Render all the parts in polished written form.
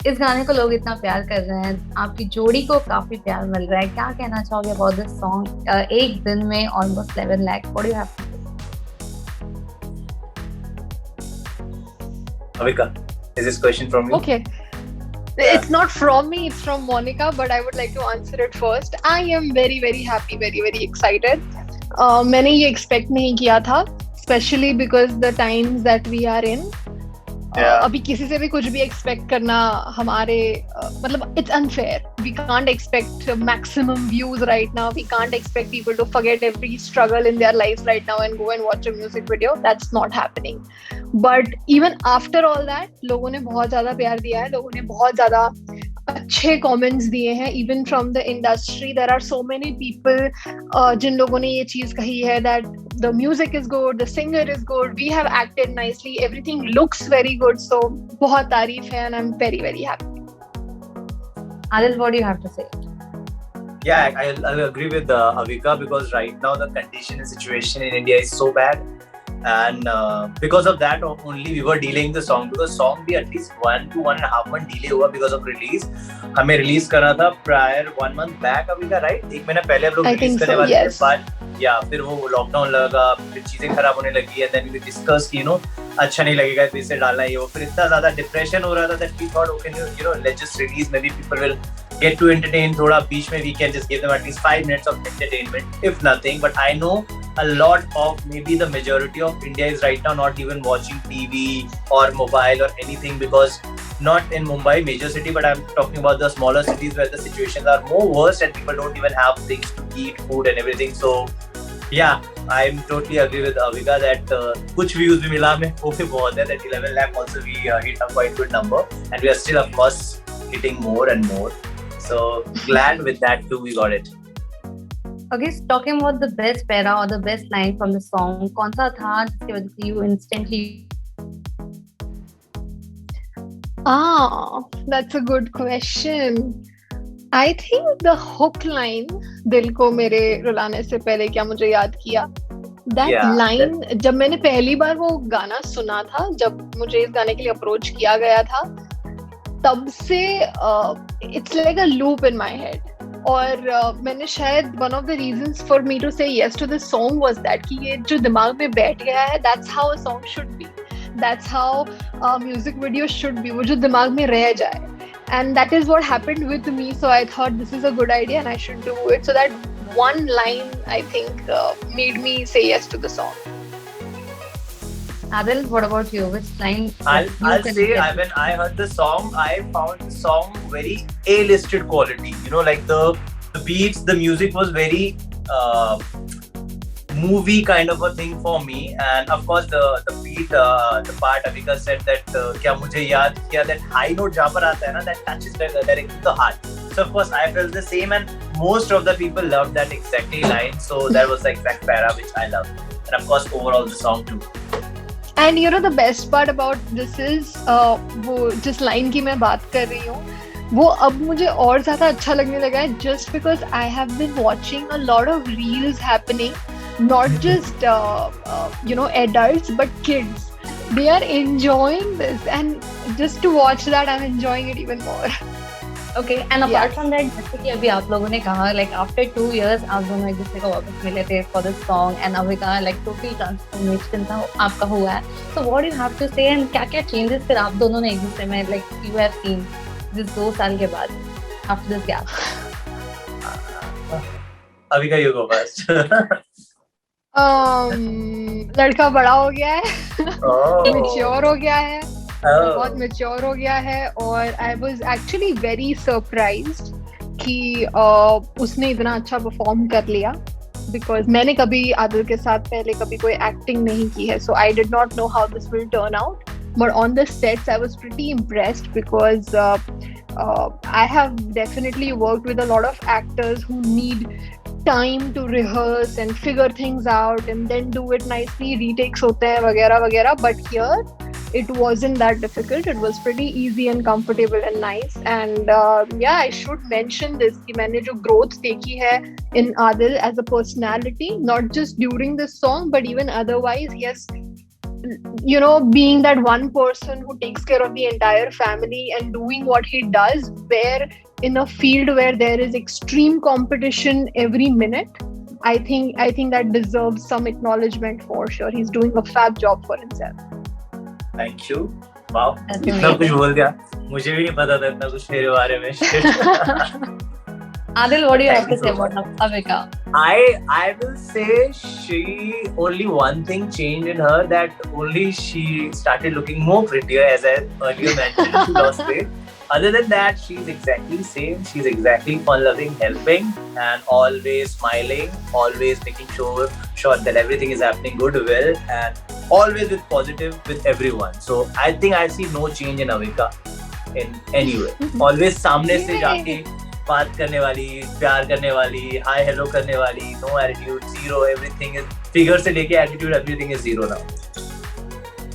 इस गाने को लोग इतना प्यार कर रहे हैं, आपकी जोड़ी को काफी प्यार मिल रहा है, क्या कहना चाहोगे अबाउट दिस सॉन्ग? एक दिन में almost 11 lakh, what do you have? Avika, is this question from you? Okay. Yeah. It's not from me, it's from Monica, but I would like to answer it first. I am very, very happy, very, very excited. मैंने ये expect नहीं किया था, especially because the times that we are in. अभी किसी से भी कुछ भी एक्सपेक्ट करना हमारे मतलब it's unfair. We can't expect maximum views right now. We can't expect people to forget every struggle in their life right now and go and watch a music video. That's not happening. But even after all that लोगों ने बहुत ज्यादा प्यार दिया है. लोगों ने बहुत ज्यादा अच्छे कमेंट्स दिए हैं. Even from the industry there are so many people जिन लोगों ने ये चीज कही है that the music is good, the singer is good, we have acted nicely, everything looks very good. So बहुत तारीफ है and I'm very, very happy. Adil, what do you have to say? Yeah, I agree with Avika, because right now the condition and situation in India is so bad, and because of that only we were delaying the song, because song भी at least 1 to 1.5 month delay हुआ because of release. हमें release करना था prior 1 month back, अभी का right, एक महीना पहले हम लोग रिलीज करने वाले थे, but या फिर वो लॉकडाउन लगा, फिर चीजें खराब होने लगी, एंड देन वी डिस्कस की अच्छा नहीं लगेगा फिर से डालना है वो, फिर इतना ज्यादा डिप्रेशन हो रहा था that we thought okay, let's just release, maybe people will get to entertain. थोड़ा बीच में we can just give them at least 5 minutes of entertainment if nothing. But I know a lot of, maybe the majority of India is right now not even watching TV or mobile or anything, because not in Mumbai major city, but I'm talking about the smaller cities where the situations are more worse and people don't even have things to eat, food and everything. So yeah, I'm totally agree with Avika that कुछ views भी मिला हमें, वो भी बहुत है, that 11 lakh also we hit a quite good number, and we are still of course hitting more and more. So glad with that too we got it. Okay, so talking about the best para or the best line from the song, कौन सा था जिसकी वजह से you instantly? That's a good question. I think the hook line, दिल को मेरे रुलाने से पहले क्या मुझे याद किया, that line, जब मैंने पहली बार वो गाना सुना था, जब मुझे इस गाने के लिए अप्रोच किया गया था, तब से it's like a loop in my head. और मैंने शायद one of the reasons for me to say yes to this song was that कि ये जो दिमाग में बैठ गया है, that's how a song should be, that's how a music video should be, वो जो दिमाग में रह जाए. And that is what happened with me. So I thought this is a good idea and I should do it. So that one line, I think, made me say yes to the song. Adil, what about you? Which line? I'll say, when I heard the song, I found the song very A-listed quality. Like the beats, the music was very movie kind of a thing for me, and of course the beat, the part Avika said that क्या मुझे याद किया, that high note जहाँ पर आता है ना, that touches directly the heart. So of course I felt the same, and most of the people loved that exactly line. So that was the exact para which I loved, and of course overall the song too. And the best part about this is वो जिस line की मैं बात कर रही हूँ, वो अब मुझे और ज़्यादा अच्छा लगने लगा है, just because I have been watching a lot of reels happening, not just adults but kids. They are enjoying this, and just to watch that I'm enjoying it even more. Okay, and apart from that, जैसे कि अभी आप लोगों ने कहा, like after 2 years आप दोनों एक दूसरे को वापस मिले थे for this song, and Avika, like total transformation था आपका हुआ है. So what do you have to say, and क्या changes फिर आप दोनों ने एक दूसरे में, like you have seen this 2 साल के बाद after this gap? Avika, you go first. लड़का बड़ा हो गया है, मैच्योर हो गया है, बहुत मैच्योर हो गया है, और I was actually very surprised कि उसने इतना अच्छा परफॉर्म कर लिया, बिकॉज मैंने कभी आदिल के साथ पहले कभी कोई एक्टिंग नहीं की है, so I did not know how this will turn out, but on the sets I was pretty impressed, because I have definitely worked with a lot of actors who need time to rehearse and figure things out and then do it nicely, retakes होते हैं वगैरह वगैरह, but here it wasn't that difficult. It was pretty easy and comfortable and nice, and I should mention this कि मैंने जो growth देखी है in Adil as a personality, not just during this song but even otherwise, he has you know, being that one person who takes care of the entire family and doing what he does, where in a field where there is extreme competition every minute, I think that deserves some acknowledgement for sure. He's doing a fab job for himself. Thank you. Wow. That's इतना कुछ amazing. बोल दिया, मुझे भी नहीं पता था इतना कुछ मेरे बारे में. Adil, what do you have Thank to you say so about Avika? I will say she only one thing changed in her, that only she started looking more prettier, as I earlier mentioned. She lost weight. Other than that, she's exactly the same. She's exactly fun-loving, helping, and always smiling, always making sure that everything is happening good, well, and always with positive with everyone. So I think I see no change in Avika in any way. Always सामने से जाके बात करने वाली, प्यार करने वाली, हाय hello करने वाली, no attitude, zero, everything is figure से लेके attitude, everything is zero now.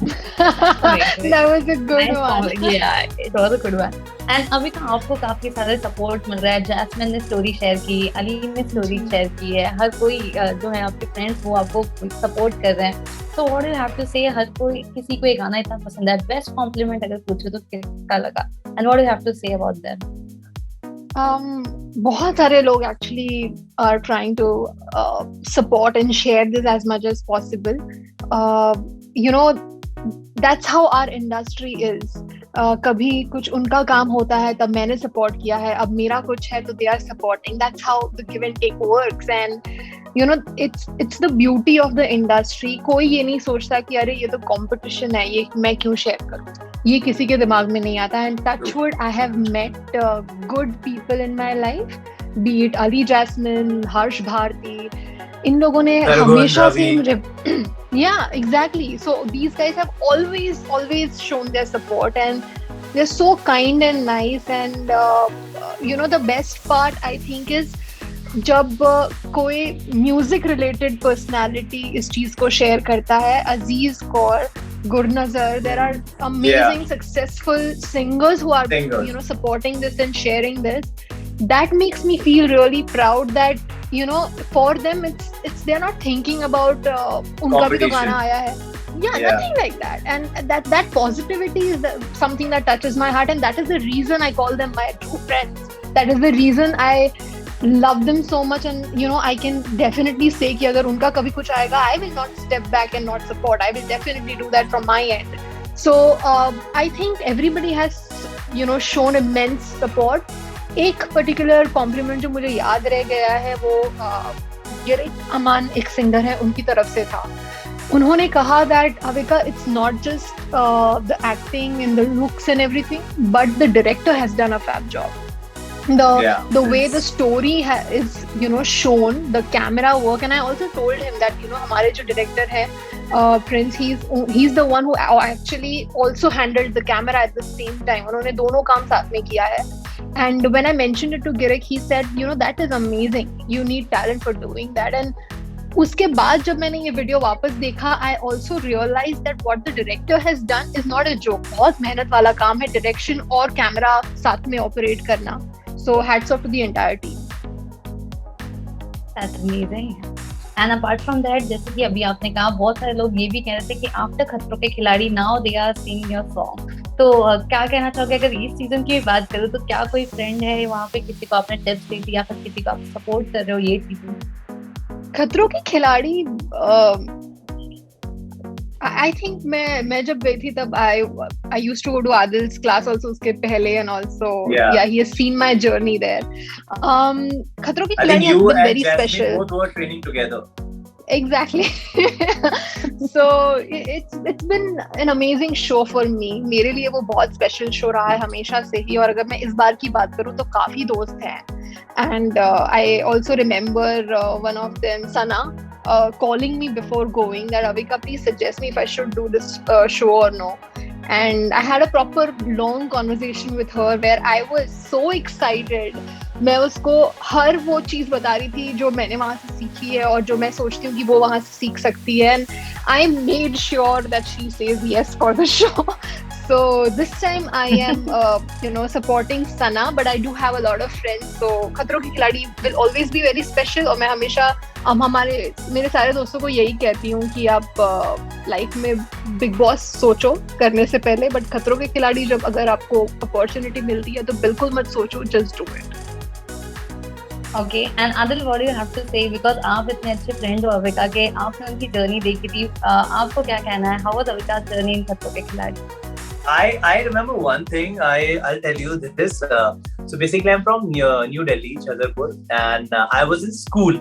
That was a good Nice one. comment. Yeah, it was a good one. And Avika, आपको काफी सारे सपोर्ट मिल रहा है. जैस्मिन ने स्टोरी शेयर की, अली ने स्टोरी शेयर की है, हर कोई जो है आपके फ्रेंड्स वो आपको सपोर्ट कर रहे हैं. So what do you have to say? हर कोई, किसी को ये गाना इतना पसंद है. बेस्ट कॉम्प्लीमेंट अगर पूछो तो किसका लगा? And what do you have to say about them? बहुत सारे लोग actually are trying to support and share this as much as possible. You know, that's how our industry is. कभी कुछ उनका काम होता है तब मैंने सपोर्ट किया है, अब मेरा कुछ है तो they are supporting. That's how the give and take works. And you know, it's the beauty of the industry. कोई ये नहीं सोचता कि अरे ये तो competition है, ये मैं क्यों शेयर करूं. ये किसी के दिमाग में नहीं आता. And touch wood, I have met good people in my life, be it Ali Jasmine, Harsh Bharti. इन लोगों ने हमेशा से मुझे yeah, exactly. So these guys have always shown their support, and they're so kind and nice. And you know, the best part I think is जब कोई music related personality इस चीज को शेयर करता है. अजीज Kaur, Gurnazar, there are amazing successful singers who are you know supporting this and sharing this. That makes me feel really proud that you know, for them it's they're not thinking about उनका भी तो गाना आया है. Yeah, nothing like that. And that positivity is something that touches my heart, and that is the reason I call them my true friends. That is the reason I love them so much. And you know, I can definitely say कि अगर उनका कभी कुछ आएगा, I will not step back and not support. I will definitely do that from my end. So I think everybody has you know shown immense support. एक particular complement जो मुझे याद रह गया है वो गिरिक अमान एक सिंगर है, उनकी तरफ से था. उन्होंने कहा that Avika, it's not just the acting and the looks and everything, but the director has done a fab job. The way the story is you know shown, the camera work. And I also told him that you know हमारे जो director है Prince, he's the one who actually also handled the camera at the same time. उन्होंने दोनों काम साथ में किया है. And when I mentioned it to Girik, he said, you know, that is amazing. You need talent for doing that. And उसके बाद जब मैंने ये वीडियो वापस देखा, I also realized that what the director has done is not a joke. बहुत मेहनत वाला काम है, डायरेक्शन और कैमरा साथ में ऑपरेट करना. So hats off to the entire team. That's amazing. And apart from that, जैसे कि अभी आपने कहा, बहुत सारे लोग ये भी कह रहे थे कि आफ्टर खतरों के खिलाड़ी now they are singing your song. तो क्या कहना चाहोगे, अगर इस सीजन की बात करूँ तो क्या कोई फ्रेंड है वहाँ पे, किसी को आपने टिप्स दी थी या फिर किसी को आप सपोर्ट कर रहे हो ये सीजन? खतरों के खिलाड़ी I think मैं जब गई थी तब I used to go to Adil's class also उसके पहले, and also yeah he has seen my journey there. खतरों के खिलाड़ी has been very special. Both were training together. Exactly. So it's been an amazing show for me. मेरे लिए वो बहुत special show रहा है हमेशा से ही. और अगर मैं इस बार की बात करूँ तो काफी दोस्त हैं. And I also remember one of them, Sana, calling me before going that Avika, please suggest me if I should do this show or no. And I had a proper long conversation with her where I was so excited. मैं उसको हर वो चीज बता रही थी जो मैंने वहाँ से सीखी है और जो मैं सोचती हूँ कि वो वहाँ से सीख सकती है. And I made sure that she says yes for the show. So this time I am you know supporting Sana, but I do have a lot of friends. So खतरों के खिलाड़ी will always be very special. और मैं हमेशा मेरे सारे दोस्तों को यही कहती हूँ कि आप लाइफ में बिग बॉस सोचो करने से पहले, बट खतरों के खिलाड़ी जब अगर आपको अपॉर्चुनिटी मिलती है तो बिल्कुल मत सोचो, just do it. Okay, and Adil, what do you have to say, because आप इतने अच्छे फ्रेंड हो अविका के, आपने उनकी जर्नी देखी थी, आपको क्या कहना है, हाउ वाज अविका's जर्नी इन खतरों के खिलाड़ी? I remember one thing. I'll tell you this. So basically, I'm from New Delhi, Chhatarpur, and I was in school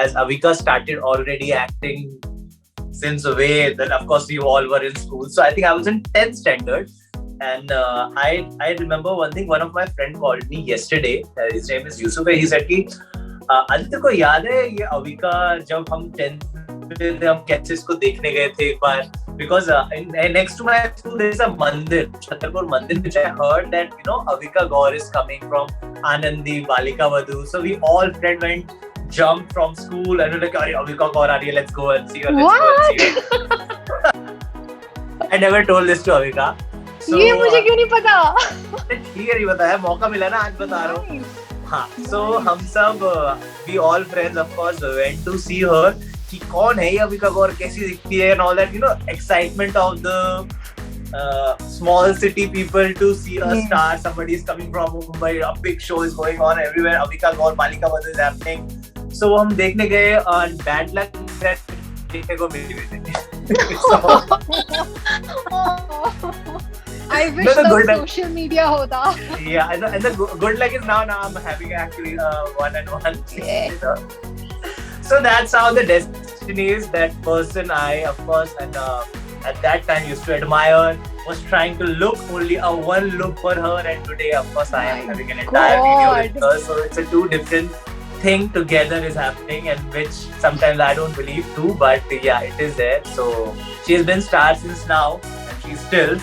as Avika started already acting since way that of course we all were in school. So I think I was in 10th standard, and I remember one thing. One of my friend called me yesterday. His name is Yusuf. He said कि आदित्य को याद है ये अविका जब हम 10th में थे, हम कैसे इसको देखने गए थे एक बार. Because next to my school there is a mandir, Chhatarpur Mandir, which I heard that Avika Gaur is coming from Anandi Balika Vadhu. So we all friends went, jumped from school and we were like, "Arey Avika Gaur aa rahi hai, let's go and see her." I never told this to Avika. So, ये मुझे क्यों नहीं पता? ठीक है, नहीं बताया, मौका मिला ना, आज बता रहा हूँ. हाँ, so हम सब we all friends of course went to see her. कि कौन है ये अविका गौर, कैसी दिखती है, and all that, excitement of the small city people to see a star. Somebody is coming from Mumbai, a big show is going on everywhere, Avika Gaur Balika Vadhu is happening. So वो हम देखने गए और bad luck देखने को मिली थी. I wish the social media होता. Yeah, and the good luck is now I'm having actually one-on-one. So that's how the destiny is. That person I, of course, and at that time used to admire, was trying to look only a one look for her, and today, of course, I am having an entire video with her. So it's a two different thing together is happening, and which sometimes I don't believe too, but yeah, it is there. So she's been star since now, and she's still.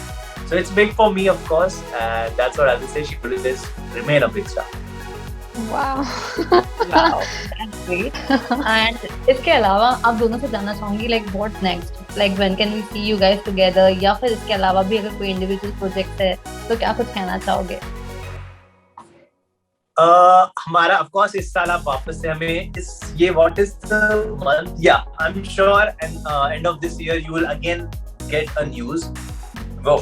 So it's big for me, of course, and that's what I will say. She will always remain a big star. Wow. Wow, that's great. And इसके अलावा आप दोनों से जानना चाहूंगी, like what's next? Like when can we see you guys together? या फिर इसके अलावा भी अगर कोई individual project है तो क्या कुछ कहना चाहोगे? हमारा of course इस साल आप वापस से हमें ये what is the month? Yeah, I'm sure and end of this year you will again get a news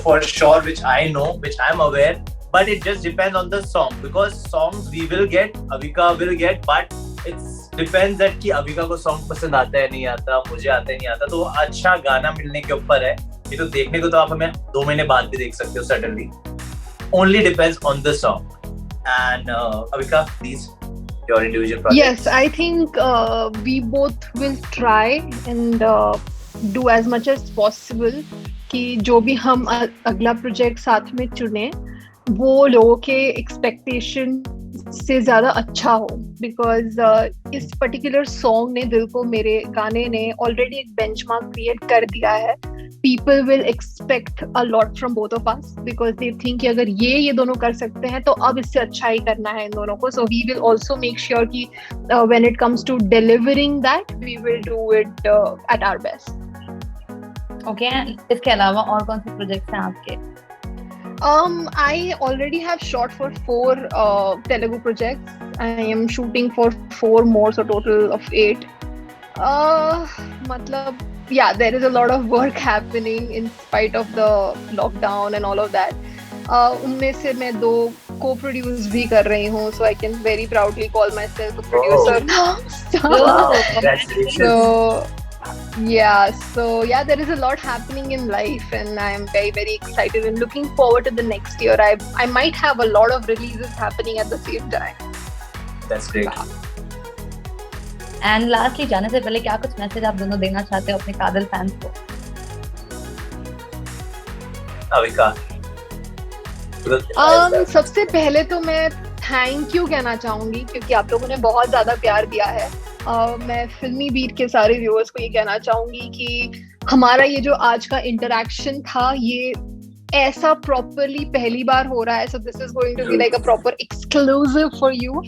for sure, which I know, which I'm aware. But it just depends on the song, because songs we will get, Avika will get, but it depends that कि अविका को song पसंद आता है नहीं आता, मुझे आता है नहीं आता, तो अच्छा गाना मिलने के ऊपर है. ये तो देखने को तो आप हमें 2 महीने बाद भी देख सकते हो suddenly. Only depends on the song. And Avika, please, your individual project. Yes, I think we both will try and do as much as possible कि जो भी हम अगला प्रोजेक्ट साथ में चुने वो लोगों के एक्सपेक्टेशन से ज्यादा अच्छा हो, बिकॉज इस पर्टिकुलर सॉन्ग ने दिल को, मेरे गाने ने ऑलरेडी एक बेंचमार्क क्रिएट कर दिया है. People will expect a lot from both of us because they think कि अगर ये दोनों कर सकते हैं तो अब इससे अच्छा ही करना है इन दोनों को. So we will also make sure कि when it comes to delivering that we will do it at our best. Okay, इसके अलावा और कौन से प्रोजेक्ट्स हैं आपके? I already have shot for 4 Telugu projects. I am shooting for 4 more, so total of 8. Yeah, there is a lot of work happening in spite of the lockdown and all of that. उनमें से मैं 2 co-produce भी कर रही हूँ, so I can very proudly call myself a producer now. Wow, congratulations. So there is a lot happening in life, and I am very, very excited and looking forward to the next year. I might have a lot of releases happening at the same time. That's great. And lastly, जाने से पहले क्या कुछ message आप दोनों देना चाहते हो अपने कादल फैंस को? Avika. सबसे पहले तो मैं थैंक यू कहना चाहूंगी क्योंकि आप लोगों ने बहुत ज्यादा प्यार दिया है. मैं फिल्मी बीट के सारे व्यूअर्स को ये कहना चाहूंगी कि हमारा ये जो आज का इंटरेक्शन था ये ऐसा प्रॉपरली पहली बार हो रहा है. So this is going to be like a proper exclusive for you,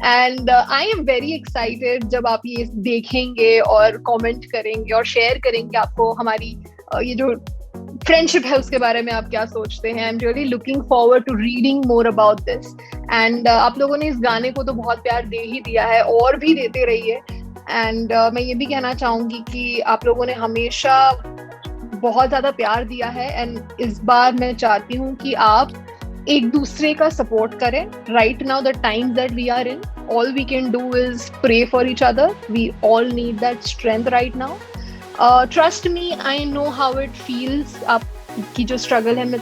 and I am very excited जब आप ये देखेंगे और कमेंट करेंगे और शेयर करेंगे आपको हमारी ये जो फ्रेंडशिप है उसके बारे में आप क्या सोचते हैं. I am really looking forward to reading more about this. And आप लोगों ने इस गाने को तो बहुत प्यार दे ही दिया है और भी देते रहिए. एंड मैं ये भी कहना चाहूंगी कि आप लोगों ने हमेशा बहुत ज्यादा प्यार दिया है, एंड इस बार मैं चाहती हूँ कि आप एक दूसरे का सपोर्ट करें. Right now the times that we are in, all we can do is pray for each other. We all need that strength right now. Trust me, I know how it feels. आपकी जो struggle है मैं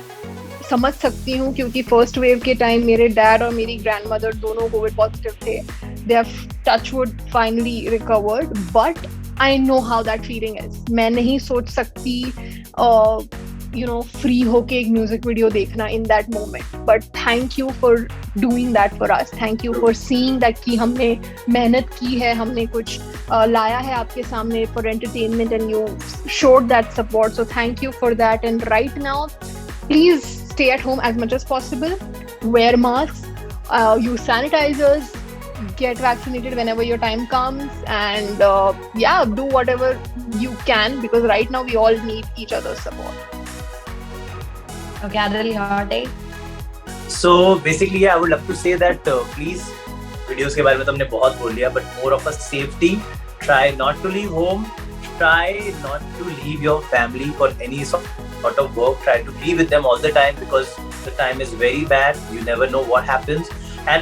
समझ सकती हूँ, क्योंकि first wave के time मेरे डैड और मेरी ग्रैंडमदर दोनों कोविड पॉजिटिव थे. They have touchwood finally recovered, but I know how that feeling is. मैं नहीं सोच सकती फ्री होके एक म्यूजिक वीडियो देखना in that moment. But thank you for doing that for us. Thank you for seeing that कि हमने मेहनत की है, हमने कुछ लाया है आपके सामने for entertainment, and you showed that support. So thank you for that. And right now please stay at home as much as possible. Wear masks, use sanitizers, get vaccinated whenever your time comes, and do whatever you can, because right now we all need each other's support. Okay, Adil, your take? So basically, I would love to say that please, videos के बारे में तो हमने बहुत बोल लिया, but more of a safety. Try not to leave home. Try not to leave your family for any sort of work. Try to be with them all the time, because the time is very bad. You never know what happens. And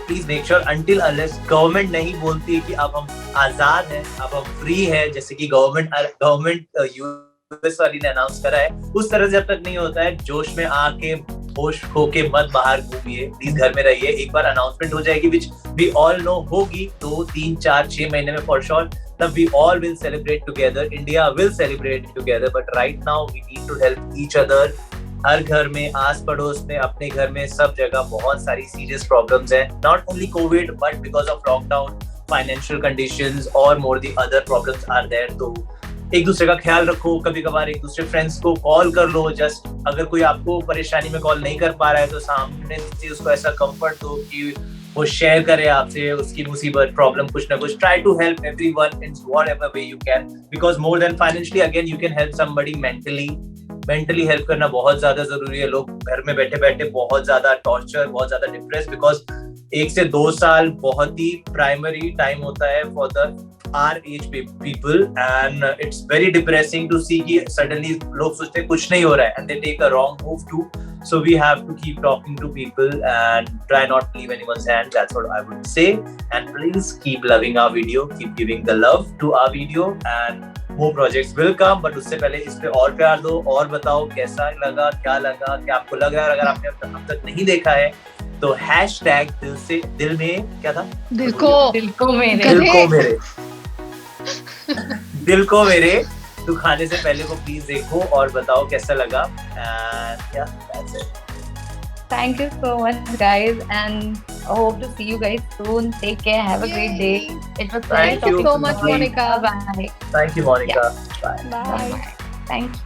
please make sure until unless government नहीं बोलती है कि अब हम आजाद हैं, अब हम free हैं, जैसे कि गवर्नमेंट यूएस वाली ने अनाउंस करा है, उस तरह जब तक नहीं होता है, जोश में आके होश होके मत बाहर घूमिए. प्लीज घर में रहिए. एक बार अनाउंसमेंट हो जाएगी, which we all know होगी 2, 3, 4, 6 महीने में for sure, तब we all will celebrate together. India will celebrate together. But right now we need to help each other. हर घर में, आस पड़ोस में, अपने घर में, सब जगह बहुत सारी सीरियस प्रॉब्लम्स हैं. Not only COVID, but because of lockdown, financial conditions और more the other problems are there. तो एक दूसरे का ख्याल रखो. कभी कभार एक दूसरे फ्रेंड्स को कॉल कर लो. जस्ट अगर कोई आपको परेशानी में कॉल नहीं कर पा रहा है, तो सामने से उसको ऐसा कंफर्ट दो कि वो शेयर करे आपसे उसकी मुसीबत, प्रॉब्लम, कुछ ना कुछ. Try to help everyone in whatever way you can, because more than financially, again you can help somebody mentally help करना बहुत ज्यादा जरूरी है. लोग घर में बैठे बैठे बहुत ज्यादा टॉर्चर, बहुत ज्यादा डिप्रेस, बिकॉज 1 से 2 साल बहुत ही प्राइमरी टाइम होता है for the our age people, and it's very depressing to see कि suddenly लोग सोचते हैं कुछ नहीं हो रहा है, and they take a wrong move too. So we have to keep talking to people and try not to leave anyone's hand. That's what I would say. And please keep loving our video, keep giving the love to our video, and more projects will come. But उससे पहले इस पे और प्यार दो, और बताओ कैसा लगा, क्या आपको लग रहा है. अगर आपने अब तक नहीं देखा है तो हैशटैग दिल में क्या था, दिल को मेरे तू खाने से पहले को प्लीज देखो और बताओ कैसा लगा. And yeah, that's it. Thank you so much, guys, and I hope to see you guys soon. Take care. Have a great day. It was Thank you so much, Monica. Bye. Thank you, Monica. Yeah. Bye. Bye. Thank you.